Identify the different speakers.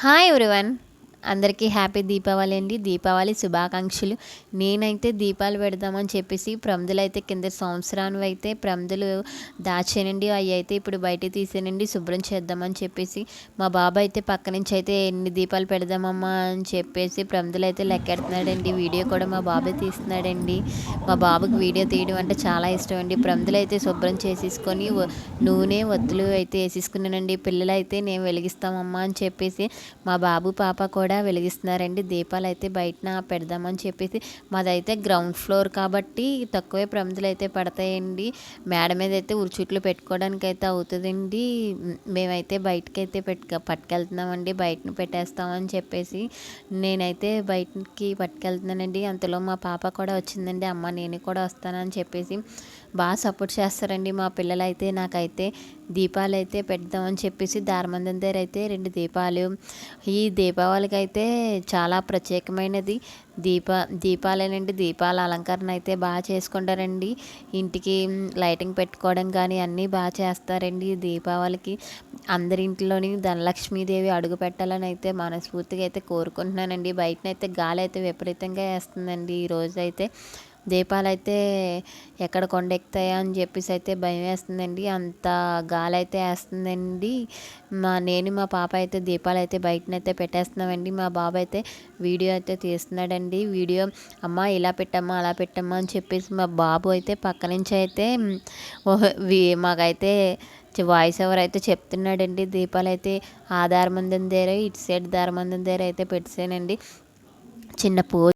Speaker 1: Hi everyone, అందరికీ happy Deepavali అండి. దీపావళి శుభాకాంక్షలు. నేనైతే దీపాలు పెడదామని చెప్పేసి ప్రమిదలు అయితే కింద సంవత్సరానివి అయితే ప్రమిదలు దాచానండి. అవి అయితే ఇప్పుడు బయట తీసానండి, శుభ్రం చేద్దామని చెప్పేసి. మా బాబు అయితే పక్క నుంచి అయితే ఎన్ని దీపాలు పెడదామమ్మా అని చెప్పేసి ప్రమిదలు అయితే లెక్కెడుతున్నాడండి. వీడియో కూడా మా బాబే తీస్తున్నాడండి. మా బాబుకి వీడియో తీయడం అంటే చాలా ఇష్టం అండి. ప్రమిదలు అయితే శుభ్రం చేసేసుకొని నూనె ఒత్తులు అయితే వేసేసుకున్నానండి. పిల్లలు అయితే నేను వెలిగిస్తామమ్మా అని చెప్పేసి మా బాబు పాప కూడా వెలిగిస్తున్నారండి. దీపాలు అయితే బయటన పెడదామని చెప్పేసి. మాదైతే గ్రౌండ్ ఫ్లోర్ కాబట్టి తక్కువే ప్రమిదలు అయితే పడతాయండి. మేడ మీద అయితే ఉరుచుట్లు పెట్టుకోవడానికి అయితే అవుతుందండి. మేమైతే బయటకైతే పట్టుకెళ్తున్నామండి. బయటను పెట్టేస్తామని చెప్పేసి నేనైతే బయటికి పట్టుకెళ్తున్నానండి. అంతలో మా పాప కూడా వచ్చిందండి. అమ్మ నేను కూడా వస్తానని చెప్పేసి బాగా సపోర్ట్ చేస్తారండి మా పిల్లలైతే. నాకైతే దీపాలు అయితే పెడదామని చెప్పేసి దారమందం దగ్గర అయితే 2 దీపాలు. ఈ దీపావళికి అయితే చాలా ప్రత్యేకమైనది. దీపాలేనండి. దీపాల అలంకరణ అయితే బాగా చేసుకుంటారండి. ఇంటికి లైటింగ్ పెట్టుకోవడం కానీ అన్నీ బాగా చేస్తారండి. దీపావళికి అందరి ఇంట్లోని ధనలక్ష్మీదేవి అడుగు పెట్టాలని అయితే మనస్ఫూర్తిగా అయితే కోరుకుంటున్నానండి. బయటనైతే గాలి అయితే విపరీతంగా వేస్తుందండి. ఈరోజు అయితే దీపాలైతే ఎక్కడ కొండెక్కుతాయా అని చెప్పేసి అయితే భయం వేస్తుందండి. అంత గాలి అయితే వేస్తుందండి. నేను మా పాప అయితే దీపాలు అయితే బయటనైతే పెట్టేస్తున్నామండి. మా బాబు అయితే వీడియో అయితే తీస్తున్నాడండి. వీడియో అమ్మ ఇలా పెట్టమ్మా అలా పెట్టమ్మా అని చెప్పేసి మా బాబు అయితే పక్క నుంచి అయితే మాకైతే వాయిస్ ఓవర్ అయితే చెప్తున్నాడండి. దీపాలు అయితే ఆ దారమందం దగ్గర ఇటు సైడ్ దారమందం దగ్గర అయితే పెట్టానండి. చిన్న